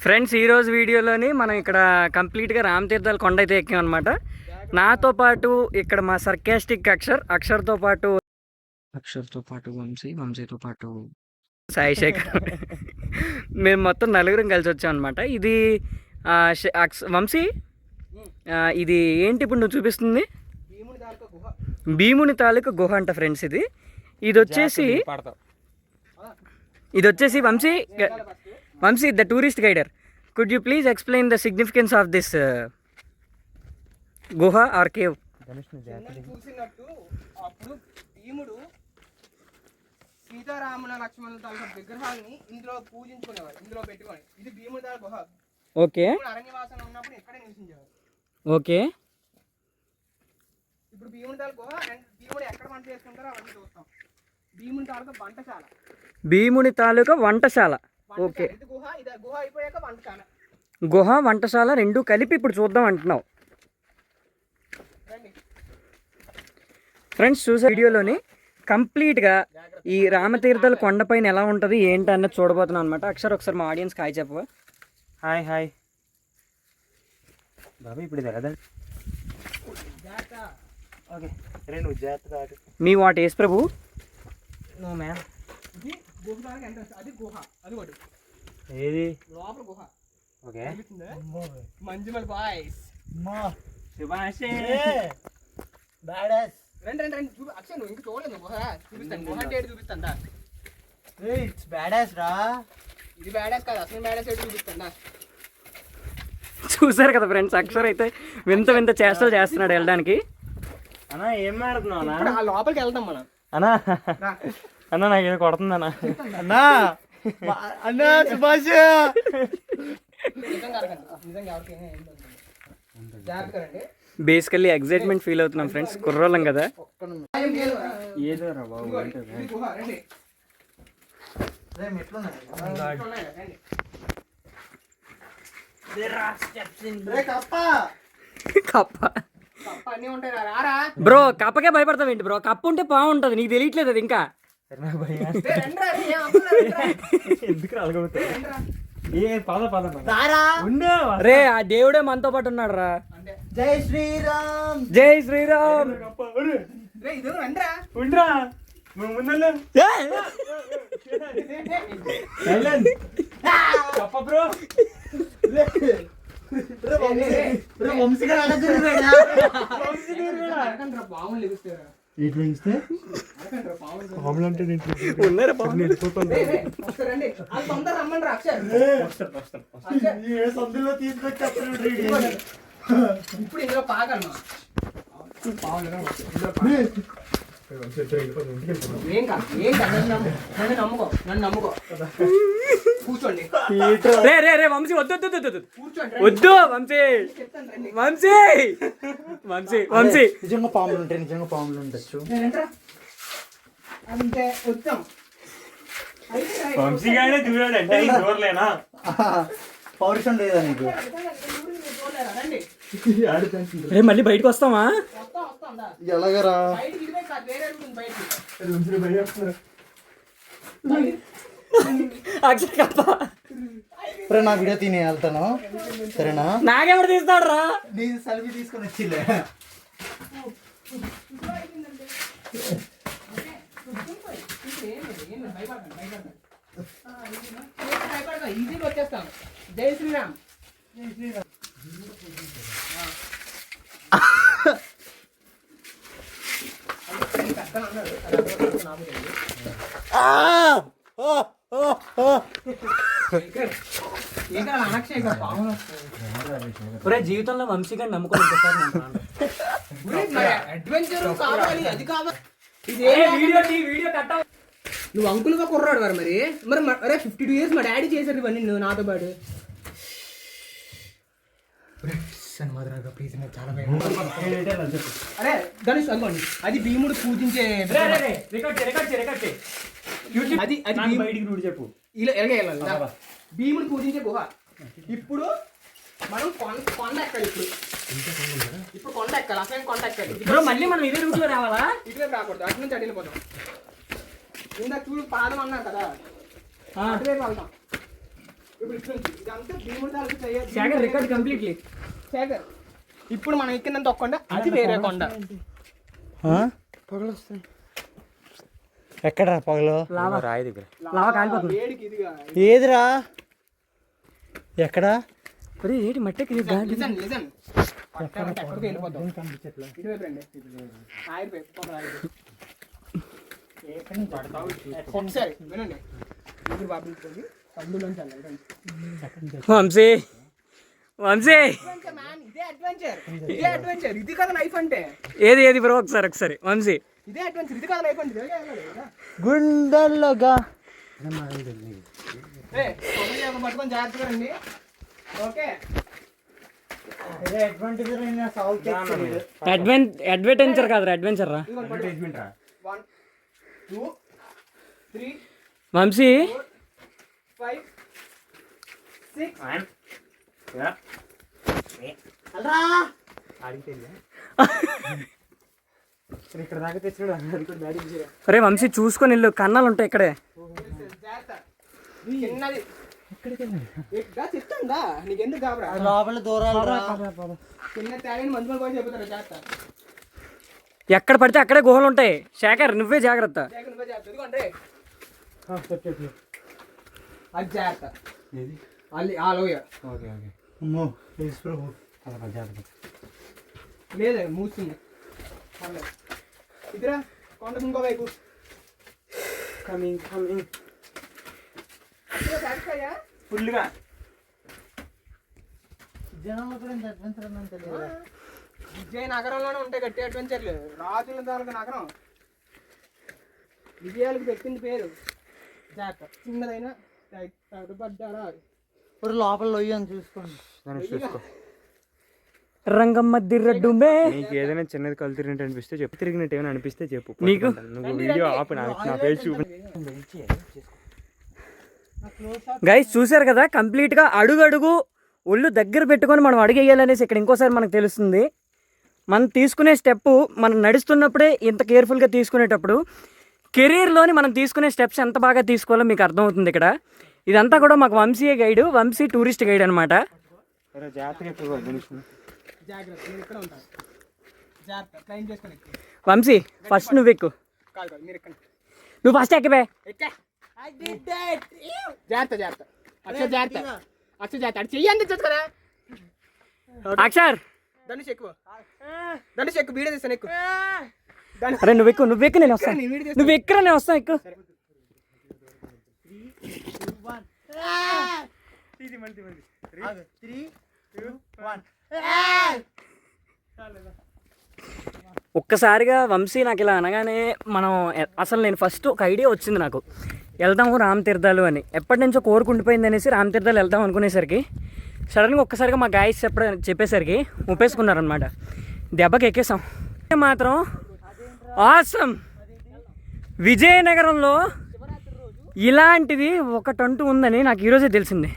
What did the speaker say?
Friends ఈరోజు వీడియోలోని మనం ఇక్కడ కంప్లీట్గా రామతీర్థాల కొండ అయితే ఎక్కాం అనమాట. నాతో పాటు ఇక్కడ మా సర్కాస్టిక్ అక్షర్తో పాటు వంశీతో పాటు సాయి శేఖర్ మేము మొత్తం నలుగురం కలిసి వచ్చాం అనమాట. ఇది వంశీ, ఇది ఏంటి ఇప్పుడు నువ్వు చూపిస్తుంది? భీముని తాలూకా గుహ అంట ఫ్రెండ్స్. ఇది వచ్చేసి Vamshi the tourist guider, could you please explain the significance of this గుహ ఆర్ కేవ్? చూసినట్టు అప్పుడు భీముడు సీతారాముల లక్ష్మణుల తాలూకా విగ్రహాలని ఇందులో పూజించుకునేవారు, ఇందులో పెట్టుకొని. ఇది భీముడి తాలూకా గుహ. ఓకే, అరణ్యవాసన ఉన్నప్పుడు ఇక్కడే నివసించేవారు. ఓకే, ఇప్పుడు భీముడి తాలూకా గుహ అండ్ భీముడు ఎక్కడ వంట చేసుకుంటారో అవన్నీ చూస్తాం. భీముడి తాలూకా వంటశాల, భీముని తాలూకా వంటశాల. ఓకే, గుహ అయిపోయాక వంటశాల, గుహ వంటశాల రెండు కలిపి ఇప్పుడు చూద్దాం అంటున్నావు. ఫ్రెండ్స్ చూసే వీడియోలోని కంప్లీట్గా ఈ రామతీర్థాల కొండపైన ఎలా ఉంటుంది ఏంటి అన్నది చూడబోతున్నాం అనమాట. అక్షర్ ఒకసారి మా ఆడియన్స్కి హాయ్ చెప్పవా? హాయ్ బాబు, ఇప్పుడు తెలదండి. ఓకే, నువ్వు జాగ్రత్త. మీ what is Prabhu? No ma'am. ఇది గుహ ఎంట్రన్స్, అది గుహ, అది ఒకటి ఏది లోపల గుహ. ఓకే, మంజుమల్ బాయ్స్ రండి అక్షయ్, నువ్వు ఇంకా చూడలేదు గుహ. చూపిస్తాను గుహ అంటే చూపిస్తాను. ఇట్స్ బ్యాడాస్ రా. ఇది బ్యాడాస్ కాదు, అసలు బ్యాడాస్ ఏంటి చూపిస్తాను. చూసారు కదా ఫ్రెండ్స్, అక్షర్ అయితే వింత చేష్టలు చేస్తున్నాడు వెళ్ళడానికి. అన్నా ఏం ఆడుతున్నావు ఆ లోపలికి వెళ్తాం మనం. అన్నా నాకు ఏదో కొడుతుంది అన్నా. అన్నా సుభాష్ నిజంగా ఎవరికి జాగ్రత్తగా రండి. బేసికల్లీ ఎగ్జైట్మెంట్ ఫీల్ అవుతున్నాం ఫ్రెండ్స్, కుర్రోళ్ళం కదా. ఏదో రా బాబు, కప్ప బ్రో, కప్పకే భయపడతావేంటి బ్రో? కప్ప ఉంటే బాగుంటుంది, నీకు తెలియట్లేదు అది ఇంకా. ఎందుకు రాలగొడతా? రే, ఆ దేవుడే మనతో పాటు ఉన్నాడు రా. జై శ్రీరామ్, జై శ్రీరామ్. ఉండ్రా బ్రో. వంశీగా ఇప్పుడు ఇందులో పాగలను నన్ను నమ్ముకో. కూర్చోండి. రే వంశీ, వద్దు వద్దు వంశీ. నిజంగా పాములు ఉండొచ్చు. అంటే వచ్చాం వంశీగానే చూడాడంటే చూడలేనా? పౌరుషం లేదా నీకు? రే మళ్ళీ బయటకు వస్తావా? ఎలాగరా? నా వీడియో తిని వెళ్తాను, సరేనా? నాకెవరు తీస్తాడు రా? నీ సెల్ఫీ తీసుకొని వచ్చిలే. ఈజీగా వచ్చేస్తాం. జై శ్రీరామ్. జీవితంలో వంశీగా నమ్ముకోవాలి. అడ్వెంచర్ కావాలి, అది కావాలి. నువ్వు అంకుల్గా కుర్రాడు మరి అరే 52 years మా డాడీ చేశారు ఇవన్నీ నువ్వు నాతో పాటు. అరే ధనుష్ అనుకోండి, అది భీముడు పూజించే చెప్పు. భీముడు పూజించే గుహ. ఇప్పుడు మనం కొండ ఎక్కాలి. ఇప్పుడు కొండ ఎక్కాలి, అసలు కొండ ఎక్కాలి. మళ్ళీ మనం ఇదే రూట్ లో రావాలా? ఇటువే రాకూడదు, అటు నుంచి అటు వెళ్ళిపోతాం. ఇందాక చూడు పాదం అన్నారు కదా, అటువైపు వెళ్తాం. ఇప్పుడు ఇదంతా భీముడి తాలూకు చెయ్యాలి. Shekhar record completely. శేఖర్ ఇప్పుడు మనం ఎక్కినంత ఒక కొండ, అది వేరే కొండ. ఎక్కడ పగలు రాయి దగ్గర లావా కాలిపోతుంది. వేడికి ఇదిగా ఏదిరా ఎక్కడ ఒరే ఏంటి మట్టెక్కి ఇది గాలి. లిజన్ లిజన్ ఎక్కడికి వెళ్ళిపోతాం. ఇటువైపు రండి. ఆగిపోయి పక్కన ఆగిపోయి. ఒకసారి వినండి. ఇప్పుడు బాబులకి అందులోంచి వెళ్ళండి. వంశీ వంశీ అడ్వెంచర్ మ్యాన్, ఇదే అడ్వెంచర్, ఇదే అడ్వెంచర్. ఇది కదా లైఫ్ అంటే. ఏది బ్రో ఒకసారి వంశీ. ఇదే అడ్వెంచర్, ఇది కదా లైఫ్ అంటే. ఇదే కదా. గుండెల్లోగా పట్టుకొని జాగ్రత్తగా రండి. ఓకే అడ్వెంచర్ కాదురా, అడ్వెంచర్ రా. 1 2 3 వంశీ 5 6 ఇక్కడ దాకా తెచ్చాడు. ఒరే వంశీ చూసుకొని వెళ్ళు, కన్నాలు ఉంటాయి ఇక్కడే. జాగ్రత్త. చిన్నది చెప్తాందా నీకు ఎందుకు కాబరా. లోపల దూరాలు చిన్న తేడాని మందు కూడా చెబుతారు. జాగ్రత్త. ఎక్కడ పడితే అక్కడే గుహలు ఉంటాయి. శేఖర్ నువ్వే జాగ్రత్త. నువ్వే జాగ్రత్త. ఇదిగోండి అది జాగ్రత్త. అది ఆ లోయ లేదా మూస్తుంది. ఇదిరా కొండ ఇంకో వైపు. కమింగ్ ఫుల్గా విజయ నగరంలోనే ఉంటాయి గట్టి అడ్వెంచర్లు. రాజుల తాలూకు నగరం. విజయాలకు పెట్టింది పేరు. జాగ్రత్త. చిన్నదైనా తడబడ్డారా. ఇప్పుడు లోపల లొయ్యి అని చూసుకోండి. చూసుకో. రంగమ్మ దిర్రడ్డుమే. నీకు ఏదైనా చిన్నది కళ్ళు తిరిగినట్టు అనిపిస్తే చెప్పు, తిరిగినట్టు ఏమైనా అనిపిస్తే చెప్పు. నీకు? నువ్వు వీడియో ఆపు, నా పేరు చూపి. గైస్ చూసారు కదా, కంప్లీట్గా అడుగు ఒళ్ళు దగ్గర పెట్టుకొని మనం అడుగేయాలనేసి ఇక్కడ ఇంకోసారి మనకు తెలుస్తుంది. మనం తీసుకునే స్టెప్, మనం నడుస్తున్నప్పుడే ఇంత కేర్ఫుల్గా తీసుకునేటప్పుడు కెరీర్లోని మనం తీసుకునే స్టెప్స్ ఎంత బాగా తీసుకోవాలో మీకు అర్థమవుతుంది ఇక్కడ. ఇదంతా కూడా మాకు వంశీయ గైడ్, వంశీ టూరిస్ట్ గైడ్ అనమాట. జాగ్రత్త. నేను ఇక్కడ ఉంటాను. జాగ్రత్త. ట్రైన్ చేసుకొని ఎక్కు. వంశీ ఫస్ట్ నువ్వు ఎక్కు. కాదు మీరు ఎక్కండి. నువ్వు ఫస్ట్ ఎక్కిపోయి. జాగ్రత్త జాగ్రత్త. అక్షర్ జాగ్రత్త. అక్షర్ జాగ్రత్త. అది చెయ్యండి కదా. అక్షర్ ధనుష్ ఎక్కువ. ధనుష్ ఎక్కువ. వీడియో తీస్తాను ఎక్కువ. అరే నువ్వు ఎక్కు నేను వస్తాను. నువ్వు ఎక్కురా నేను వస్తాను. ఎక్కు. ఒక్కసారిగా వంశీ నాకు ఇలా అనగానే అసలు నేను ఫస్ట్ ఒక ఐడియా వచ్చింది నాకు. వెళ్దాము రామ్ తీర్థాలు అని. ఎప్పటి నుంచో కోరుకుండిపోయింది అనేసి రామ్ తీర్థాలు వెళ్దాం అనుకునేసరికి సడన్గా ఒక్కసారిగా మా గాయస్ చెప్పేసరికి ఒప్పేసుకున్నారనమాట. దెబ్బకి ఎక్కేసాం. మాత్రం ఆసమ్. విజయనగరంలో ఇలాంటిది ఒకటంటూ ఉందని నాకు ఈరోజే తెలిసింది.